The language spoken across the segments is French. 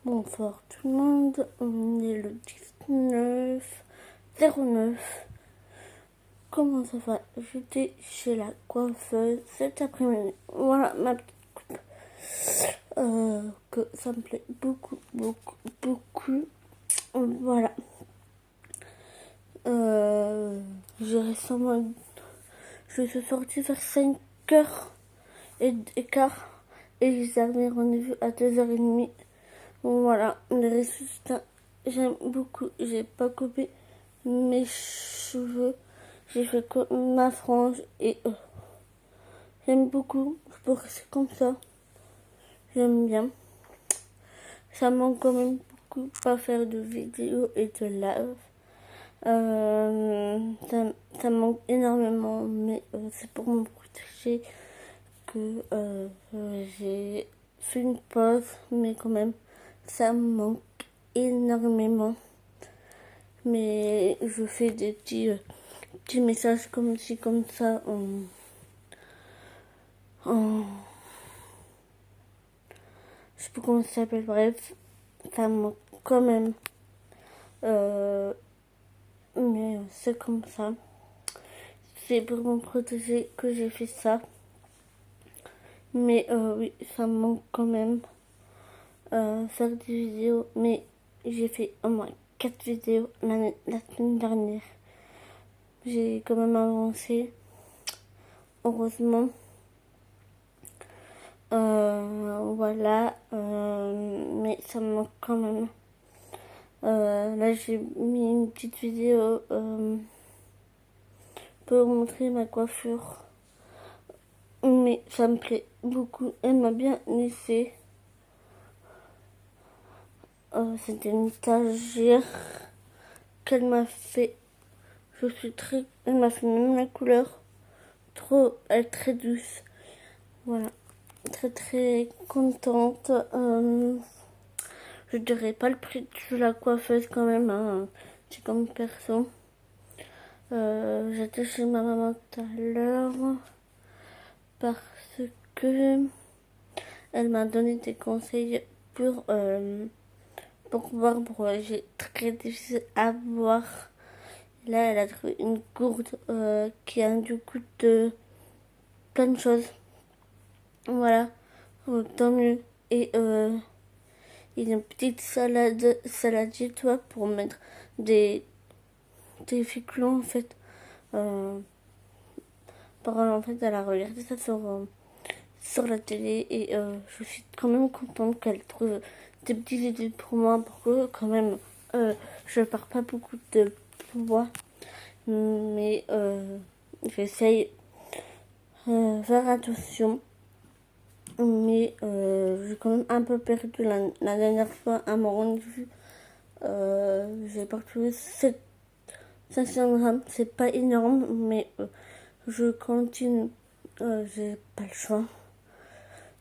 Bonsoir tout le monde, on est le 19/09. Comment ça va? J'étais chez la coiffeuse cet après-midi. Voilà ma petite coupe. Que ça me plaît beaucoup, beaucoup, beaucoup. Voilà. J'ai récemment... Je suis sortie vers 5h et quart et j'ai un rendez-vous à 2h30. Voilà, les résultats, j'aime beaucoup. J'ai pas coupé mes cheveux, j'ai fait que ma frange et j'aime beaucoup. Je peux rester comme ça, j'aime bien. Ça manque quand même beaucoup pas faire de vidéos et de live. Ça manque énormément, mais c'est pour me protéger que j'ai fait une pause, mais quand même, ça me manque énormément. Mais je fais des petits messages comme ci, comme ça, je sais pas comment ça s'appelle, bref, ça me manque quand même. Mais c'est comme ça. C'est pour me protéger que j'ai fait ça. Mais oui, ça me manque quand même. Faire des vidéos, mais j'ai fait au moins 4 vidéos la semaine dernière. J'ai quand même avancé, heureusement. Voilà, mais ça me manque quand même. Là, j'ai mis une petite vidéo pour montrer ma coiffure. Mais ça me plaît beaucoup. Elle m'a bien laissé. C'était une stagiaire qu'elle m'a fait. Elle m'a fait même la couleur. Elle est très douce. Voilà. Très très contente. Je dirais pas le prix de la coiffeuse quand même. Hein. C'est comme perso. J'étais chez ma maman tout à l'heure parce que elle m'a donné des conseils pour voir pourquoi j'ai très difficile à voir. Là, elle a trouvé une gourde qui a du coup de plein de choses. Voilà, tant mieux. Et il y a une petite saladier, toi, pour mettre des féculents en fait. En fait, elle a regardé ça sur la télé et je suis quand même contente qu'elle trouve des petites idées pour moi pour que quand même je perds pas beaucoup de poids, mais j'essaye faire attention, mais j'ai quand même un peu perdu la dernière fois à mon rendez-vous. J'ai perdu 500 grammes, c'est pas énorme, mais je continue, j'ai pas le choix.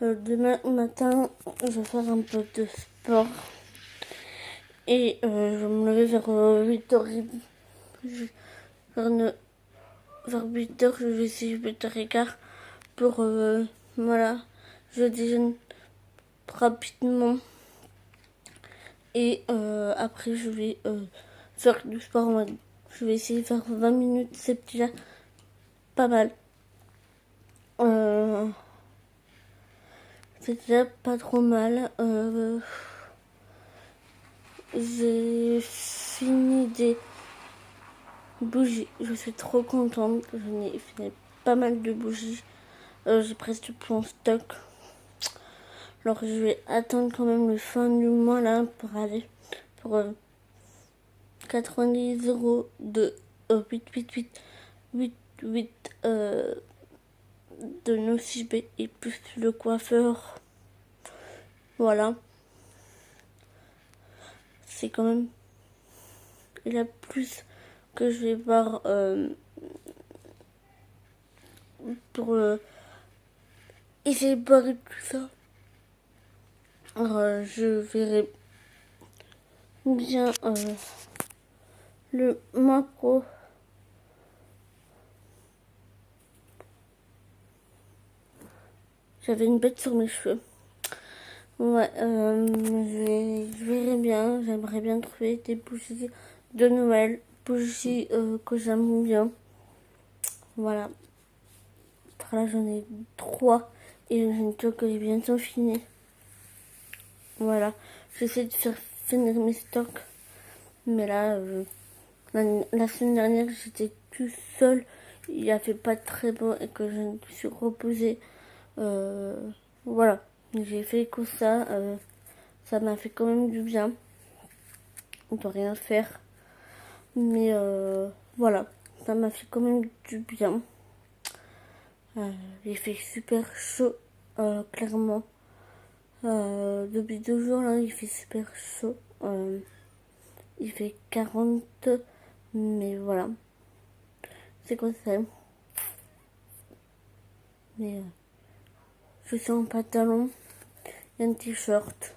Demain matin, je vais faire un peu de sport. Et je vais me lever vers 8h. Vers 8h, je vais essayer 8h15 pour, voilà, je déjeune rapidement. Et après, je vais faire du sport. Je vais essayer de faire 20 minutes, c'est déjà pas mal. C'est déjà pas trop mal. J'ai fini des bougies. Je suis trop contente. J'en ai fait pas mal de bougies. J'ai presque tout en stock. Alors je vais attendre quand même le fin du mois là pour aller pour 90 € de 8 de Nocib et plus le coiffeur. Voilà. C'est quand même... Il y a plus que je vais voir pour essayer de voir tout ça. Alors je verrai bien le mois pro. J'avais une bête sur mes cheveux. Ouais, je verrais bien, j'aimerais bien trouver des bougies de Noël, bougies que j'aime bien. Voilà, là j'en ai 3 et j'en ai 2 que j'ai bientôt fini. Voilà, j'essaie de faire finir mes stocks, mais là, la semaine dernière j'étais tout seul, il a fait pas très bon et que je me suis reposée. Euh, voilà, j'ai fait que ça m'a fait quand même du bien. On peut rien faire. Mais voilà, ça m'a fait quand même du bien. Il fait super chaud, clairement. Depuis 2 jours, là, il fait super chaud. Il fait 40, mais voilà. C'est quoi ça? Mais je suis en pantalon et un t-shirt.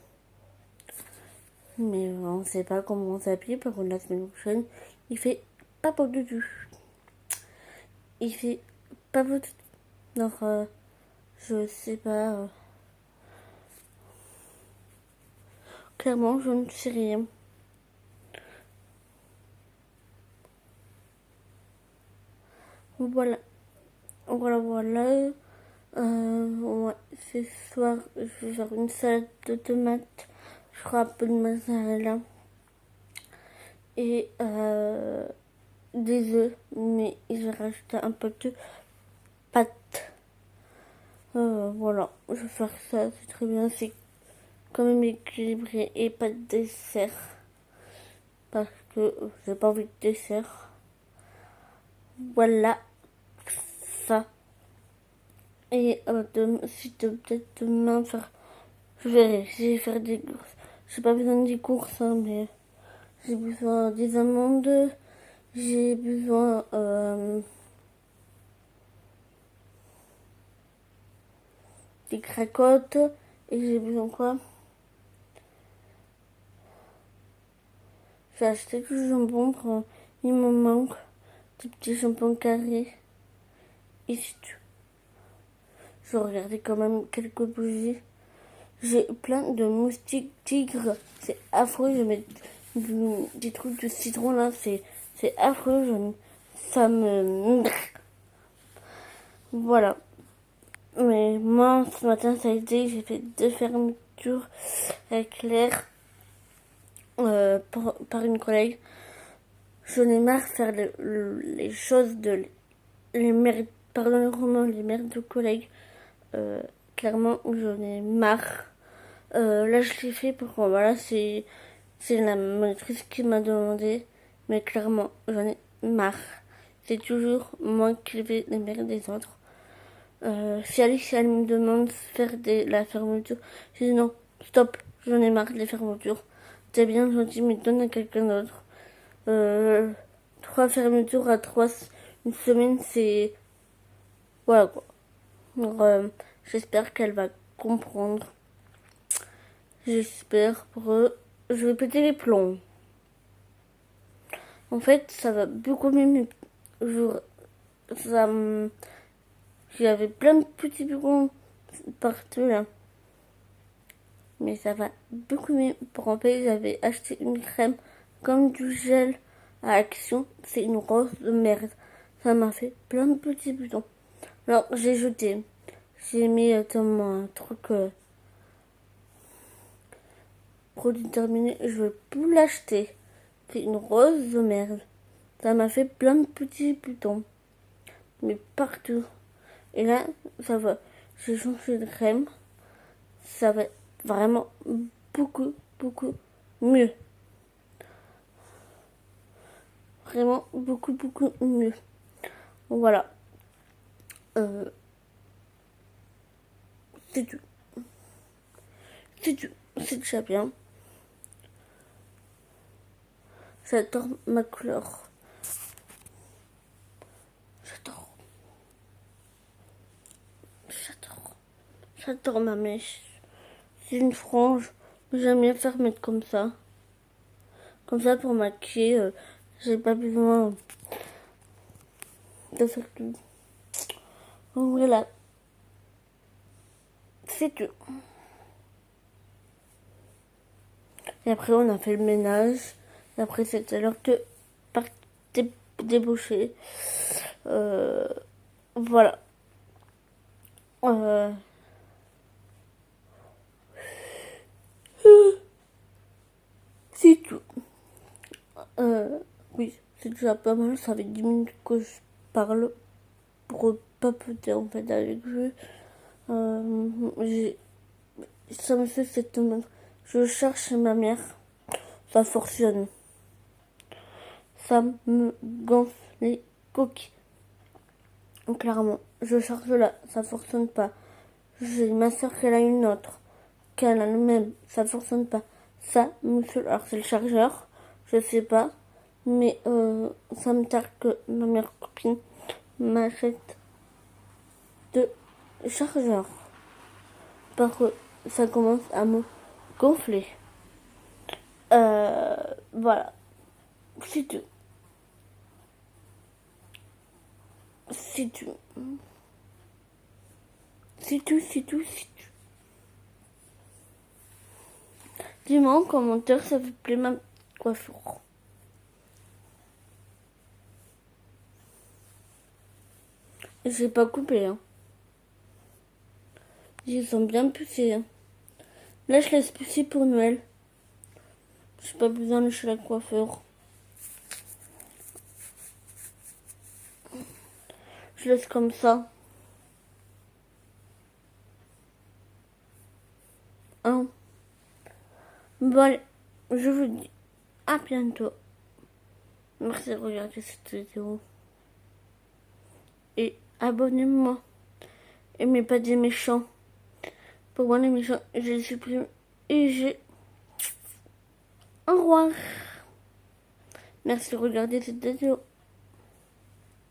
Mais on sait pas comment on s'habille. Par contre, la semaine prochaine, il fait pas beau du tout. Il fait pas beau du tout. Donc, je sais pas. Clairement, je ne sais rien. Voilà, voilà. Ouais, ce soir, je vais faire une salade de tomates. Je ferai un peu de mozzarella. Et des œufs. Mais je vais rajouter un peu de pâtes. Voilà, je vais faire ça. C'est très bien. C'est quand même équilibré. Et pas de dessert. Parce que j'ai pas envie de dessert. Voilà, ça. Et si peut-être demain faire. Je verrai, je vais faire des courses. J'ai pas besoin des courses, hein, mais j'ai besoin des amandes. J'ai besoin des cracottes. Et j'ai besoin quoi? J'ai acheté du jambon. Il me manque des petits jambons carrés. Et c'est tout. Je regardais quand même quelques bougies. J'ai plein de moustiques tigres. C'est affreux. Je mets des trucs de citron là. C'est affreux. Ça me... Voilà. Mais moi, ce matin, ça a été, j'ai fait 2 fermetures éclairs par une collègue. J'en ai marre de faire les choses de les mères, pardon le roman, les mères de collègues. Clairement, j'en ai marre. Là, je l'ai fait pour voilà, c'est la monitrice qui m'a demandé, mais clairement, j'en ai marre. C'est toujours moi qui fais les mères des autres. Si Alice elle me demande de faire la fermeture, je dis non, stop, j'en ai marre des fermetures. C'est bien gentil, mais donne à quelqu'un d'autre. 3 fermetures à une semaine, c'est... Voilà quoi. Alors, j'espère qu'elle va comprendre. J'espère pour eux. Je vais péter les plombs. En fait, ça va beaucoup mieux, mais ça, j'avais plein de petits boutons partout là. Mais ça va beaucoup mieux. Pour en fait, j'avais acheté une crème comme du gel à action. C'est une rose de merde. Ça m'a fait plein de petits boutons. Alors, j'ai jeté. J'ai mis dans mon truc produit terminé. Je veux plus l'acheter. C'est une rose de merde. Ça m'a fait plein de petits boutons. Mais partout. Et là, ça va. J'ai changé de crème. Ça va vraiment beaucoup, beaucoup mieux. Vraiment beaucoup, beaucoup mieux. Voilà. Euh, c'est tout. C'est tout. C'est déjà bien. J'adore ma couleur. J'adore. J'adore. J'adore ma mèche. C'est une frange. J'aime bien faire mettre comme ça. Comme ça pour maquiller. J'ai pas besoin de faire tout. Donc voilà. C'est tout. Et après, on a fait le ménage. Et après, c'était l'heure de déboucher. Voilà. C'est tout. Oui, c'est déjà pas mal. Ça fait 10 minutes que je parle pour papoter en fait avec vous. Ça me fait cette semaine. Je cherche ma mère. Ça fonctionne. Ça me gonfle les coquilles. Clairement, je cherche là, ça fonctionne pas. J'ai ma soeur qu'elle a une autre, qu'elle a le même, ça fonctionne pas. Ça me saoule. Alors c'est le chargeur, je sais pas, mais ça me tarde que ma meilleure copine m'achète de chargeur. Parce que ça commence à me gonfler. Voilà, c'est tout. C'est tout. C'est tout, c'est tout, c'est tout. Dis-moi en commentaire, ça vous plaît ma coiffure. J'ai pas coupé, hein. Ils sont bien poussés, hein. Là, je laisse pousser pour Noël. J'ai pas besoin de chez la coiffeur. Je laisse comme ça. Hein. Bon, allez, je vous dis à bientôt. Merci de regarder cette vidéo. Et abonnez-moi. Aimez pas des méchants. Pour moi, les méchants, je les supprime. Et j'ai... Au revoir. Merci de regarder cette vidéo.